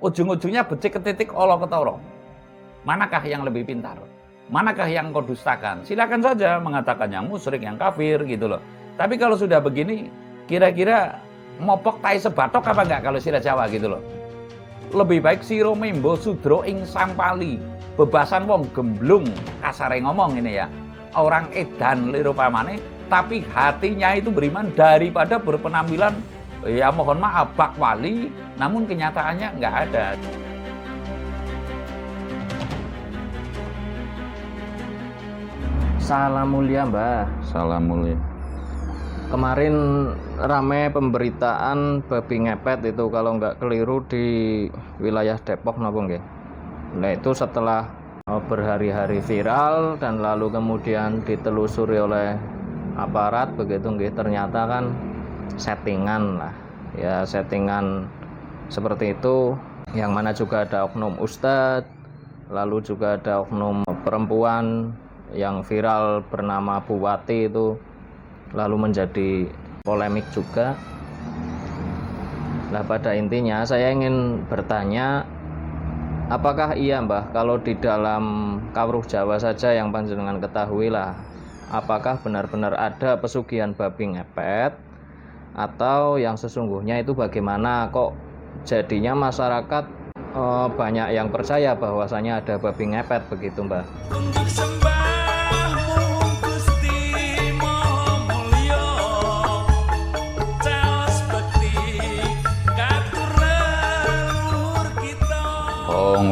ujung-ujungnya becik ke titik Allah ketara. Manakah yang lebih pintar? Manakah yang kau dustakan? Silakan saja mengatakan yang musyrik, yang kafir gitu loh. Tapi kalau sudah begini, kira-kira mopok tai sebatok apa enggak kalau sira Jawa gitu loh. Lebih baik sira membo sudra ing sampali. Bebasan wong gemblung, kasare ngomong ini ya. Orang edan liru pamane, tapi hatinya itu beriman daripada berpenampilan ya mohon maaf bak wali, namun kenyataannya enggak ada. Salam mulia Mbah. Salam mulia. Kemarin rame pemberitaan babi ngepet itu kalau nggak keliru di wilayah Depok napa nggih. Nah itu setelah berhari-hari viral dan lalu kemudian ditelusuri oleh aparat begitu nggih, ternyata kan settingan lah. Ya settingan seperti itu, yang mana juga ada oknum ustadz, lalu juga ada oknum perempuan yang viral bernama Buwati itu lalu menjadi polemik juga. Nah pada intinya saya ingin bertanya, apakah iya Mbah kalau di dalam kawruh Jawa saja yang panjenengan ketahui lah, apakah benar-benar ada pesugihan babi ngepet, atau yang sesungguhnya itu bagaimana kok jadinya masyarakat banyak yang percaya bahwasanya ada babi ngepet begitu Mbah?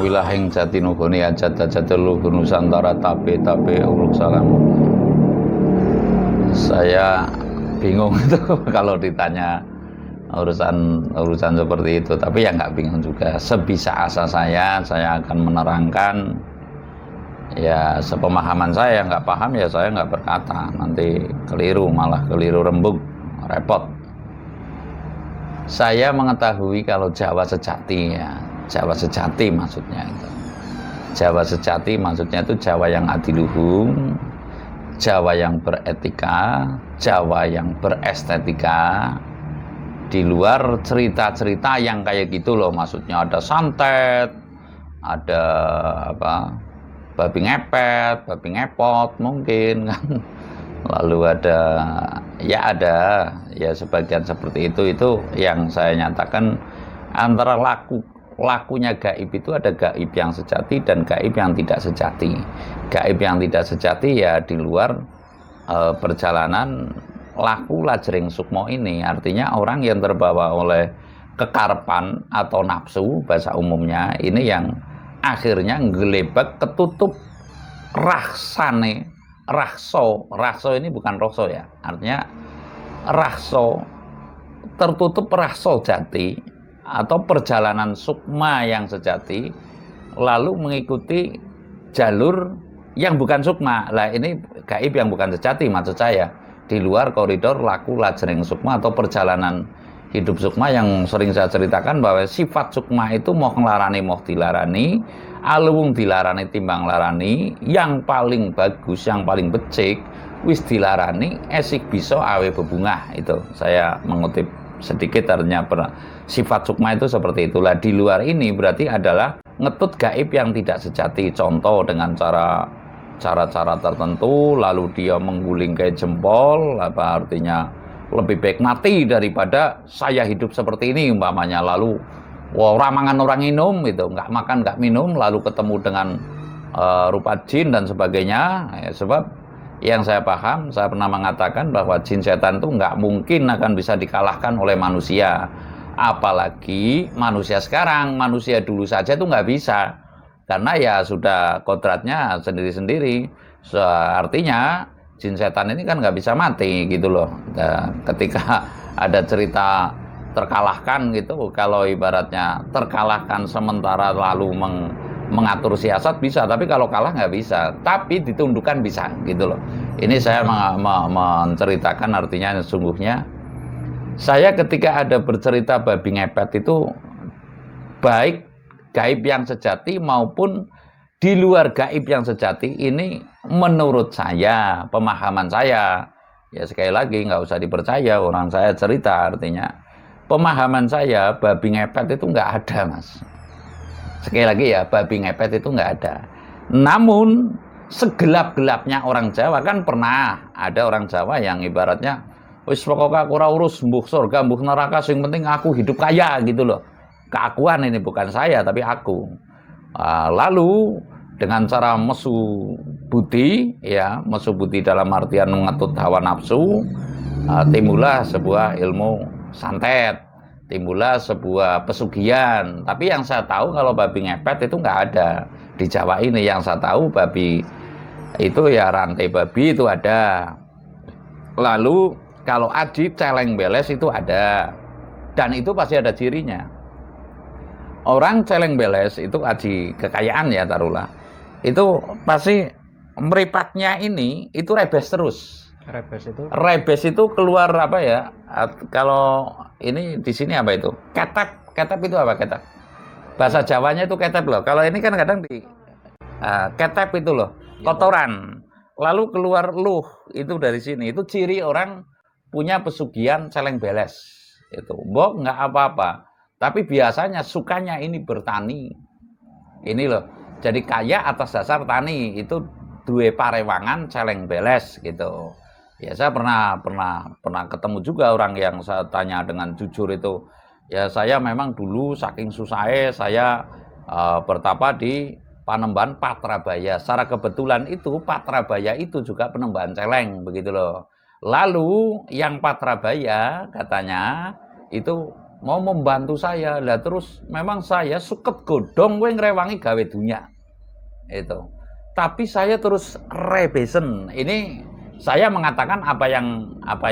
Wilahing Jatinugoni ajat-ajat luhur Nusantara tabe uluk salam. Saya bingung itu kalau ditanya urusan seperti itu, tapi ya nggak bingung juga. Sebisa asa saya akan menerangkan ya sepemahaman saya. Nggak paham ya saya nggak berkata, nanti keliru, malah keliru rembug, repot. Saya mengetahui kalau Jawa sejati ya, Jawa sejati maksudnya itu. Jawa sejati maksudnya itu Jawa yang adiluhung, Jawa yang beretika, Jawa yang berestetika. Di luar cerita-cerita yang kayak gitu loh, maksudnya ada santet, ada apa? Babi ngepet, babi ngepot mungkin kan. Lalu ada ya sebagian seperti itu yang saya nyatakan antara lakunya gaib itu ada gaib yang sejati dan gaib yang tidak sejati. Gaib yang tidak sejati ya di luar perjalanan laku lajering sukmo ini, artinya orang yang terbawa oleh kekarepan atau nafsu bahasa umumnya ini yang akhirnya ngelebak ketutup raksane. Rakso ini bukan rokso ya, artinya rakso tertutup rakso jati atau perjalanan sukma yang sejati lalu mengikuti jalur yang bukan sukma. Lah ini gaib yang bukan sejati maksud saya, di luar koridor laku lajeng sukma atau perjalanan hidup sukma yang sering saya ceritakan bahwa sifat sukma itu moh nglarani moh dilarani, aluwung dilarani timbang larani, yang paling bagus yang paling becik wis dilarani esik bisa awe bebungah. Itu saya mengutip sedikit, artinya sifat sukma itu seperti itulah. Di luar ini berarti adalah ngetut gaib yang tidak sejati, contoh dengan cara-cara tertentu lalu dia mengguling kayak jempol, apa artinya lebih baik mati daripada saya hidup seperti ini umpamanya. Lalu orang mangan orang minum gitu, nggak makan nggak minum, lalu ketemu dengan rupa jin dan sebagainya ya, sebab yang saya paham, saya pernah mengatakan bahwa jin setan itu nggak mungkin akan bisa dikalahkan oleh manusia, apalagi manusia sekarang. Manusia dulu saja itu nggak bisa, karena ya sudah kodratnya sendiri-sendiri. Artinya jin setan ini kan nggak bisa mati gitu loh. Nah, ketika ada cerita terkalahkan gitu, kalau ibaratnya terkalahkan sementara lalu mengatur siasat bisa, tapi kalau kalah nggak bisa, tapi ditundukkan bisa gitu loh. Ini saya menceritakan artinya sesungguhnya saya ketika ada bercerita babi ngepet itu baik gaib yang sejati maupun di luar gaib yang sejati, ini menurut saya, pemahaman saya, ya sekali lagi nggak usah dipercaya orang saya cerita, artinya pemahaman saya babi ngepet itu nggak ada, Mas. Sekali lagi ya, babi ngepet itu nggak ada. Namun segelap-gelapnya orang Jawa kan pernah ada orang Jawa yang ibaratnya wis pokoknya aku ora urus mbuh surga mbuh neraka, sing penting aku hidup kaya gitu loh. Keakuan ini bukan saya tapi aku. Lalu dengan cara mesu budi, ya mesu budi dalam artian mengetut hawa nafsu, timbullah sebuah ilmu santet, timbullah sebuah pesugihan. Tapi yang saya tahu kalau babi ngepet itu nggak ada di Jawa ini. Yang saya tahu babi itu ya rantai babi itu ada. Lalu kalau aji celeng beles itu ada, dan itu pasti ada cirinya. Orang celeng beles itu aji kekayaan ya taruhlah, itu pasti meripatnya ini itu rebes terus. Rebes itu keluar apa ya? Kalau ini di sini apa itu? Ketep. Ketep itu apa ketep? Bahasa Jawanya itu ketep loh. Kalau ini kan kadang di ketep itu loh, kotoran. Lalu keluar luh itu dari sini. Itu ciri orang punya pesugihan celeng beles. Itu, mbok nggak apa-apa. Tapi biasanya sukanya ini bertani. Ini loh. Jadi kaya atas dasar tani. Itu duwe parewangan celeng beles gitu. Ya saya pernah ketemu juga orang yang saya tanya dengan jujur itu. Ya saya memang dulu saking susahnya saya bertapa di Panembahan Patrabaya. Secara kebetulan itu Patrabaya itu juga penembahan celeng begitu loh. Lalu yang Patrabaya katanya itu mau membantu saya. Lah terus memang saya suket godong gue ngrewangi gawe dunya. Itu. Tapi saya terus rebesen. Ini saya mengatakan apa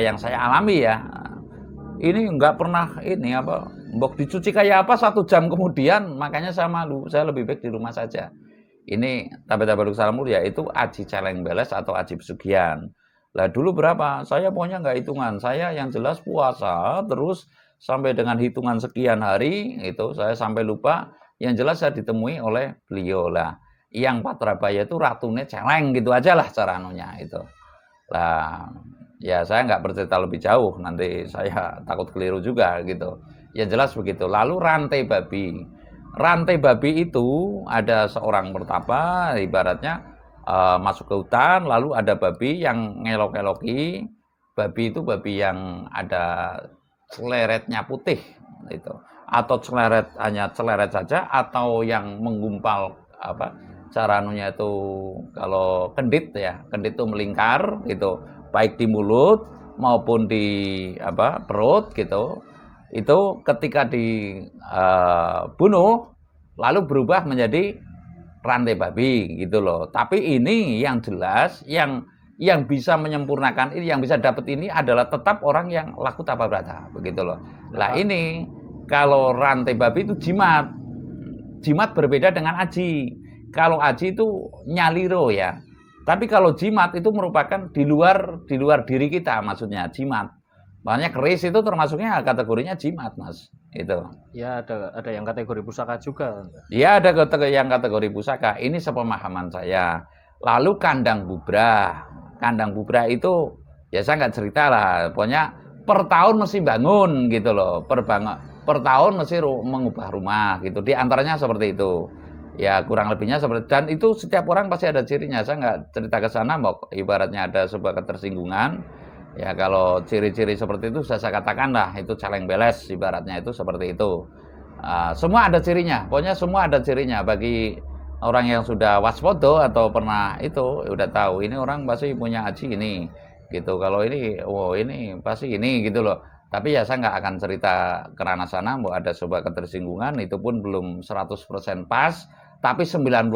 yang saya alami ya. Ini nggak pernah ini apa, mbok dicuci kayak apa 1 jam kemudian, makanya saya malu. Saya lebih baik di rumah saja. Ini Tabeta Salam Mulia itu aji celeng beles atau aji pesugihan. Lah dulu berapa? Saya pokoknya nggak hitungan. Saya yang jelas puasa terus sampai dengan hitungan sekian hari itu saya sampai lupa. Yang jelas saya ditemui oleh beliau lah. Yang Patrabaya itu ratune celeng gitu aja lah cara anunya itu. Lah ya saya nggak bercerita lebih jauh, nanti saya takut keliru juga gitu. Ya jelas begitu. Lalu rantai babi. Rantai babi itu ada seorang bertapa, ibaratnya masuk ke hutan, lalu ada babi yang ngelok-eloki. Babi itu babi yang ada celeretnya putih itu. Atau celeret hanya celeret saja, atau yang menggumpal apa? Cara anunya itu kalau kendit ya, kendit itu melingkar gitu, baik di mulut maupun di apa perut gitu. Itu ketika dibunuh lalu berubah menjadi rantai babi gitu loh. Tapi ini yang jelas yang bisa menyempurnakan ini, yang bisa dapat ini adalah tetap orang yang laku tapa brata begitu loh. Lah ini kalau rantai babi itu jimat. Jimat berbeda dengan aji. Kalau aji itu nyaliro ya. Tapi kalau jimat itu merupakan di luar diri kita, maksudnya jimat. Makanya keris itu termasuknya kategorinya jimat, Mas. Itu. Ya ada yang kategori pusaka juga. Ya ada yang kategori pusaka. Ini sepemahaman saya. Lalu kandang bubrah. Kandang bubrah itu ya saya nggak cerita lah. Pokoknya per tahun mesti bangun gitu loh. Per tahun mesti mengubah rumah gitu. Di antaranya seperti itu. Ya kurang lebihnya seperti, dan itu setiap orang pasti ada cirinya. Saya nggak cerita ke sana, ibaratnya ada sebuah ketersinggungan. Ya kalau ciri-ciri seperti itu saya katakan lah itu celeng beles, ibaratnya itu seperti itu. Semua ada cirinya, pokoknya semua ada cirinya. Bagi orang yang sudah waspada atau pernah itu udah tahu ini orang pasti punya aji ini gitu. Kalau ini, oh ini pasti ini gitu loh. Tapi ya saya nggak akan cerita ke ranah sana, ada sebuah ketersinggungan, itu pun belum 100% pas. Tapi 90%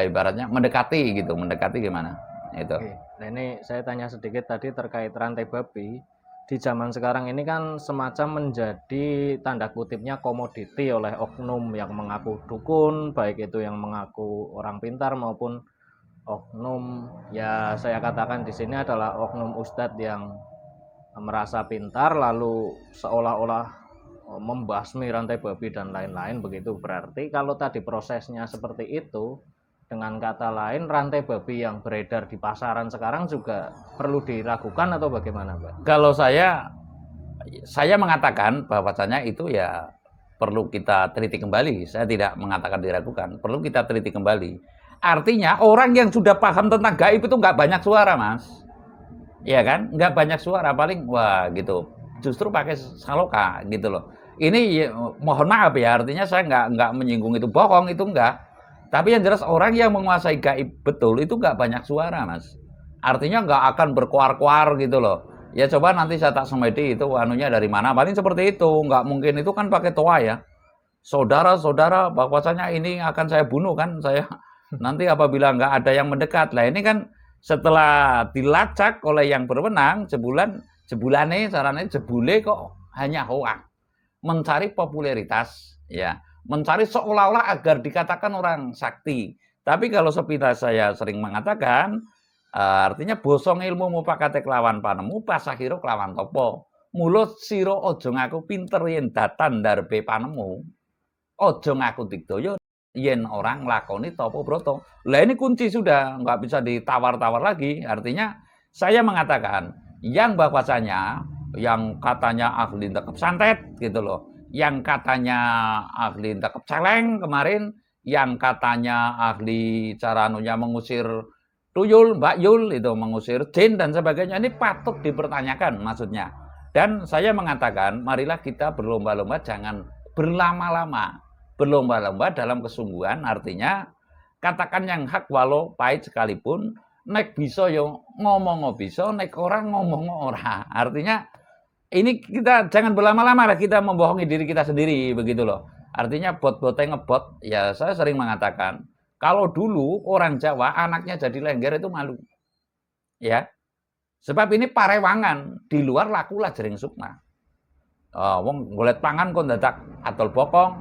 ibaratnya mendekati gitu. Mendekati gimana? Itu. Oke. Nah ini saya tanya sedikit tadi terkait rantai babi. Di zaman sekarang ini kan semacam menjadi tanda kutipnya komoditi oleh oknum yang mengaku dukun, baik itu yang mengaku orang pintar maupun oknum, ya saya katakan di sini adalah oknum ustadz yang merasa pintar lalu seolah-olah membasmi rantai babi dan lain-lain begitu. Berarti kalau tadi prosesnya seperti itu, dengan kata lain rantai babi yang beredar di pasaran sekarang juga perlu diragukan atau bagaimana, Pak? Kalau saya Saya mengatakan bahwasanya itu ya perlu kita teliti kembali. Saya tidak mengatakan diragukan, perlu kita teliti kembali. Artinya orang yang sudah paham tentang gaib itu nggak banyak suara, Mas. Iya kan? Nggak banyak suara, paling wah gitu. Justru pakai saloka gitu loh. Ini ya, mohon maaf ya, artinya saya nggak menyinggung itu bohong, itu enggak. Tapi yang jelas orang yang menguasai gaib betul itu nggak banyak suara, Mas. Artinya nggak akan berkuar-kuar gitu loh. Ya coba nanti saya tak semedi itu anunya dari mana, paling seperti itu. Nggak mungkin itu kan pakai toa ya. Saudara-saudara, bahwasanya ini akan saya bunuh kan, saya nanti apabila nggak ada yang mendekat. Lah ini kan setelah dilacak oleh yang berwenang, jebulane caranya jebule kok hanya hoak, mencari popularitas, ya, mencari seolah-olah agar dikatakan orang sakti. Tapi kalau sepintas saya sering mengatakan, artinya bosong ilmu mupakate kelawan panemu, pasahiro kelawan topo. Mulut siro ojo ngaku pinter yen datan darbe panemu. Ojo ngaku digdaya yen orang lakoni topo broto. Lah ini kunci sudah, nggak bisa ditawar-tawar lagi. Artinya saya mengatakan yang bahwasanya yang katanya ahli tekep santet gitu loh, yang katanya ahli tekep celeng kemarin, yang katanya ahli cara anunya mengusir tuyul, Mbak Yul itu mengusir jin dan sebagainya, ini patut dipertanyakan maksudnya. Dan saya mengatakan marilah kita berlomba-lomba, jangan berlama-lama. Berlomba-lomba dalam kesungguhan, artinya katakan yang hak walau pahit sekalipun, nek bisa yo ngomong bisa, nek orang ngomong ora. Artinya ini kita jangan berlama-lama lah kita membohongi diri kita sendiri begitu loh. Artinya bot-botnya ngebot, ya saya sering mengatakan kalau dulu orang Jawa anaknya jadi lengger itu malu, ya. Sebab ini parewangan, di luar lakulah jering sukma. Wong golet pangan kok dadak atol bokong,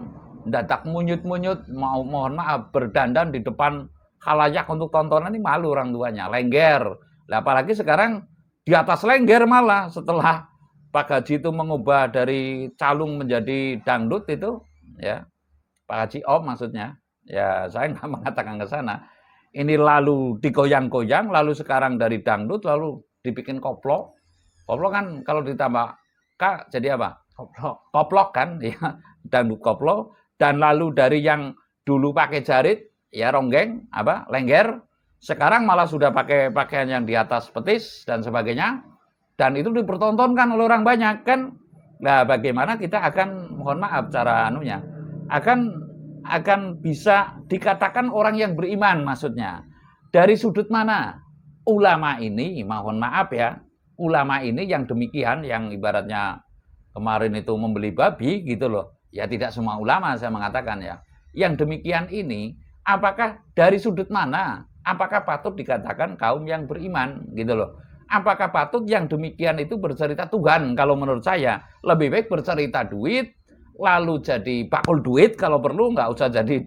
dadak munyut-munyut, mohon maaf berdandan di depan khalayak untuk tontonan, ini malu orang tuanya, lengger. Nah, apalagi sekarang di atas lengger malah setelah Pak Haji itu mengubah dari calung menjadi dangdut itu, ya Pak Haji Om maksudnya, ya saya nggak mengatakan ke sana. Ini lalu digoyang-goyang, lalu sekarang dari dangdut lalu dibikin koplo. Koplo kan kalau ditambah K jadi apa? Koplok kan, ya dangdut koplo. Dan lalu dari yang dulu pakai jarit, ya ronggeng, apa lengger, sekarang malah sudah pakai pakaian yang di atas petis dan sebagainya, dan itu dipertontonkan oleh orang banyak kan. Nah, bagaimana kita akan, mohon maaf cara anunya, akan bisa dikatakan orang yang beriman maksudnya. Dari sudut mana? Ulama ini, mohon maaf ya, ulama ini yang demikian, yang ibaratnya kemarin itu membeli babi gitu loh. Ya tidak semua ulama saya mengatakan ya. Yang demikian ini, apakah dari sudut mana? Apakah patut dikatakan kaum yang beriman gitu loh? Apakah patut yang demikian itu bercerita Tuhan? Kalau menurut saya lebih baik bercerita duit, lalu jadi bakul duit kalau perlu, nggak usah jadi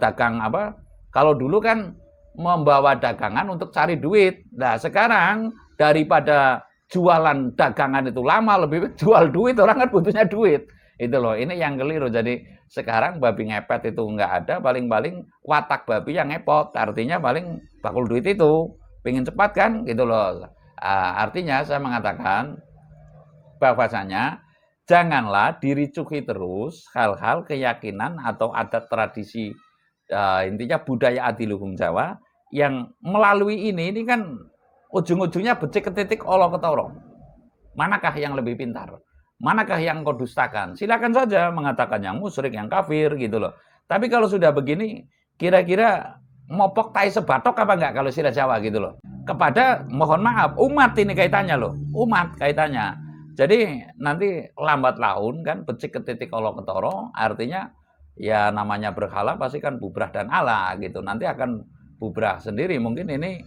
dagang apa. Kalau dulu kan membawa dagangan untuk cari duit. Nah sekarang daripada jualan dagangan itu lama, lebih baik jual duit, orang kan butuhnya duit. Itu loh, ini yang keliru. Jadi sekarang babi ngepet itu nggak ada, paling-paling watak babi yang ngepot, artinya paling bakul duit itu, pengen cepat kan, gitu loh. Artinya saya mengatakan bahwasanya janganlah diricuhi terus hal-hal keyakinan atau adat tradisi, intinya budaya adiluhung Jawa, yang melalui ini kan ujung-ujungnya becik ketitik olo ketoro. Manakah yang lebih pintar? Manakah yang kau dustakan? Silakan saja mengatakan yang musyrik, yang kafir gitu loh. Tapi kalau sudah begini, kira-kira mopok tai sebatok apa enggak kalau istilah Jawa gitu loh. Kepada, mohon maaf, umat ini kaitannya loh. Umat kaitannya. Jadi nanti lambat laun kan becik ketitik olo ketoro, artinya ya namanya berhala pasti kan bubrah dan ala gitu. Nanti akan bubrah sendiri. Mungkin ini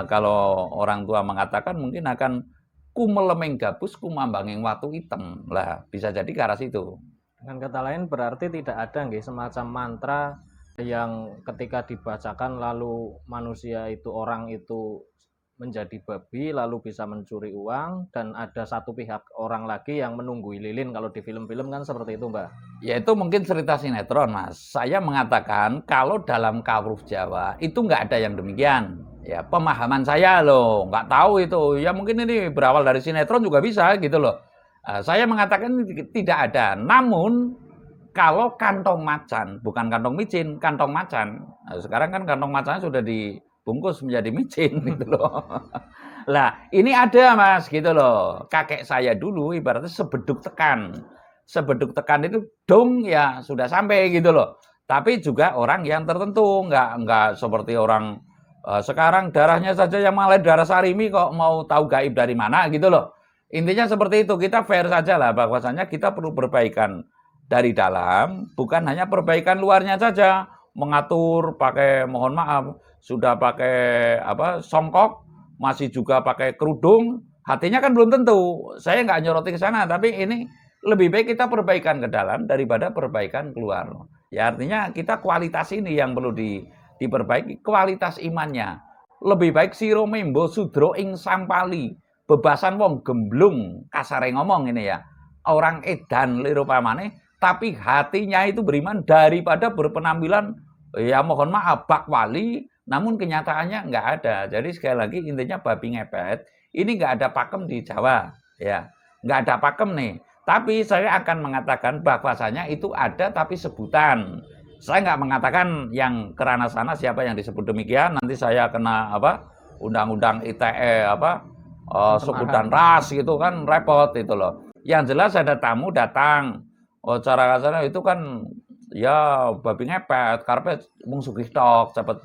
kalau orang tua mengatakan mungkin akan ku melemeng gabus, ku mambanging watu item. Lah, bisa jadi ke arah situ. Dengan kata lain berarti tidak ada nggih semacam mantra yang ketika dibacakan lalu manusia itu, orang itu menjadi babi lalu bisa mencuri uang, dan ada satu pihak orang lagi yang menunggui lilin. Kalau di film-film kan seperti itu, Mbak. Ya itu mungkin cerita sinetron, Mas. Saya mengatakan kalau dalam kawruh Jawa itu nggak ada yang demikian. Ya pemahaman saya loh, nggak tahu itu. Ya mungkin ini berawal dari sinetron juga bisa gitu loh. Saya mengatakan tidak ada. Namun kalau kantong macan, bukan kantong micin, kantong macan. Sekarang kan kantong macan sudah dibungkus menjadi micin gitu loh. Lah, ini ada Mas gitu loh. Kakek saya dulu ibaratnya sebeduk tekan. Sebeduk tekan itu dong ya sudah sampai gitu loh. Tapi juga orang yang tertentu, nggak seperti orang sekarang darahnya saja yang mengalir darah Sarimi kok mau tahu gaib dari mana gitu loh. Intinya seperti itu, kita fair saja lah bahwasanya kita perlu perbaikan dari dalam, bukan hanya perbaikan luarnya saja, mengatur pakai mohon maaf, sudah pakai apa songkok, masih juga pakai kerudung, hatinya kan belum tentu. Saya nggak nyoroti ke sana, tapi ini lebih baik kita perbaikan ke dalam daripada perbaikan keluar. Ya artinya kita kualitas ini yang perlu diperbaiki, kualitas imannya. Lebih baik siro membo sudro ing sampali, bebasan wong gemblung, kasare ngomong ini ya. Orang edan liru pamane, tapi hatinya itu beriman daripada berpenampilan ya mohon maaf bak wali, namun kenyataannya nggak ada. Jadi sekali lagi intinya babi ngepet ini nggak ada pakem di Jawa, ya nggak ada pakem nih. Tapi saya akan mengatakan bahwasanya itu ada tapi sebutan. Saya nggak mengatakan yang kerana sana siapa yang disebut demikian. Nanti saya kena apa undang-undang ITE apa suku dan ras gitu kan repot itu loh. Yang jelas ada tamu datang. Oh, cara kasarnya itu kan ya babi ngepet, karpet mung sugih tok, cepet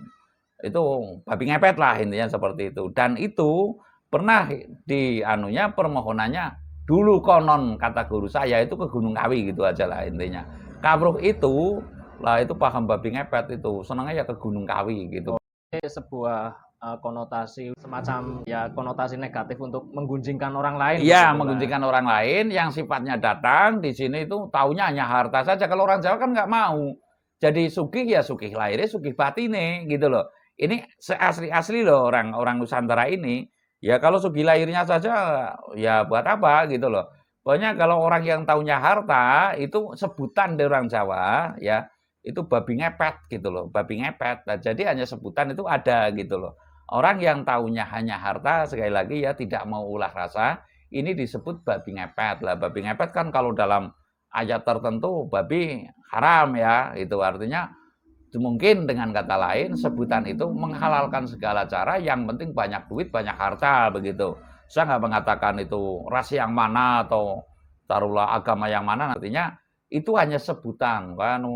itu babi ngepet lah intinya seperti itu. Dan itu pernah di anunya permohonannya dulu konon kata guru saya itu ke Gunung Kawi gitu aja lah intinya. Kawruh itu lah itu paham babi ngepet itu senangnya ya ke Gunung Kawi gitu. Sebuah konotasi semacam ya konotasi negatif untuk menggunjingkan orang lain. Iya, menggunjingkan orang lain yang sifatnya datang di sini itu taunya hanya harta saja. Kalau orang Jawa kan nggak mau. Jadi sugih ya sugih lahirnya, sugih batine gitu loh. Ini asli-asli loh orang Nusantara ini. Ya kalau sugih lahirnya saja ya buat apa gitu loh. Pokoknya kalau orang yang taunya harta itu sebutan dari orang Jawa ya itu babi ngepet gitu loh, babi ngepet. Nah, jadi hanya sebutan itu ada gitu loh. Orang yang taunya hanya harta, sekali lagi ya tidak mau ulah rasa, ini disebut babi ngepet. Lah babi ngepet kan kalau dalam ayat tertentu babi haram ya, itu artinya mungkin dengan kata lain sebutan itu menghalalkan segala cara, yang penting banyak duit, banyak harta begitu. Saya nggak mengatakan itu ras yang mana atau taruhlah agama yang mana, nantinya itu hanya sebutan kan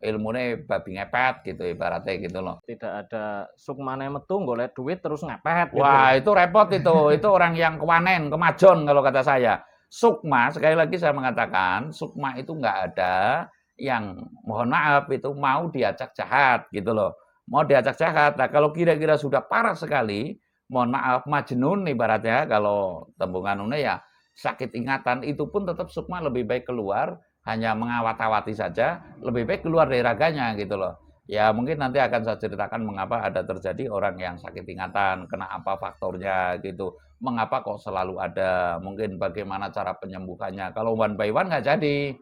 ilmunya babi ngepet gitu ibaratnya gitu loh. Tidak ada sukmane metu golek duit terus ngepet gitu. Wah, itu repot itu. Itu orang yang kewanen, kemajon kalau kata saya. Sukma, sekali lagi saya mengatakan, sukma itu nggak ada yang mohon maaf itu mau diajak jahat gitu loh. Mau diajak jahat. Nah, kalau kira-kira sudah parah sekali, mohon maaf majnun ibaratnya kalau tembungan ya sakit ingatan, itu pun tetap sukma lebih baik keluar, hanya mengawat-awati saja, lebih baik keluar dari raganya gitu loh. Ya mungkin nanti akan saya ceritakan mengapa ada terjadi orang yang sakit ingatan, kena apa faktornya gitu. Mengapa kok selalu ada, mungkin bagaimana cara penyembuhannya. Kalau one by one nggak jadi.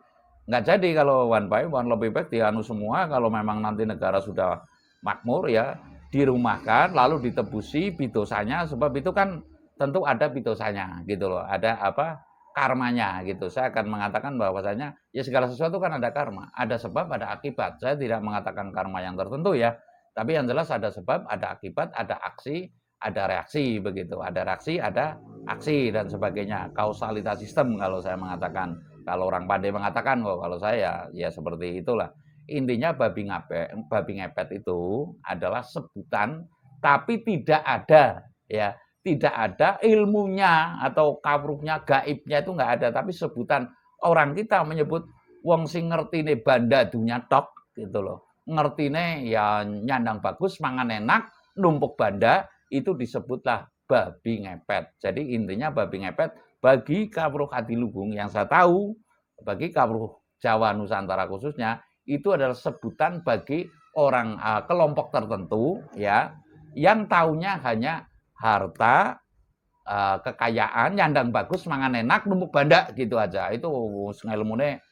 Nggak jadi kalau one by one, lebih baik dianu semua kalau memang nanti negara sudah makmur ya, dirumahkan lalu ditebusi bidosanya, sebab itu kan tentu ada bidosanya gitu loh. Ada apa karmanya gitu. Saya akan mengatakan bahwasanya ya segala sesuatu kan ada karma, ada sebab, ada akibat. Saya tidak mengatakan karma yang tertentu ya, tapi yang jelas ada sebab, ada akibat, ada aksi, ada reaksi begitu. Ada reaksi, ada aksi dan sebagainya. Kausalitas sistem kalau saya mengatakan. Kalau orang pandai mengatakan kok, kalau saya ya seperti itulah. Intinya babi ngepet itu adalah sebutan tapi tidak ada ya, tidak ada ilmunya atau kawruhnya, gaibnya itu nggak ada, tapi sebutan orang kita menyebut wong sing ngertine banda dunya tok gitu loh. Ngertine ya nyandang bagus, mangan enak, numpuk banda, itu disebutlah babi ngepet. Jadi intinya babi ngepet bagi kawruh Adiluhung yang saya tahu, bagi kawruh Jawa Nusantara khususnya, itu adalah sebutan bagi orang kelompok tertentu ya, yang taunya hanya harta, kekayaan, nyandang bagus, mangan enak, numpuk banda gitu aja. Itu ilmune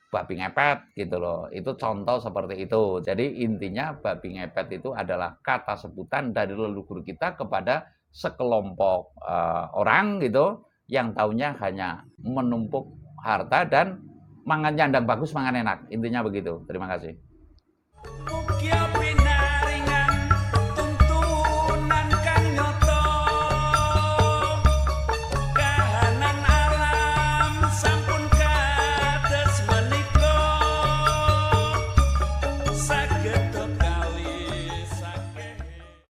babi ngepet gitu loh. Itu contoh seperti itu. Jadi intinya babi ngepet itu adalah kata sebutan dari leluhur kita kepada sekelompok orang gitu yang taunya hanya menumpuk harta dan mangan nyandang bagus, mangan enak. Intinya begitu. Terima kasih.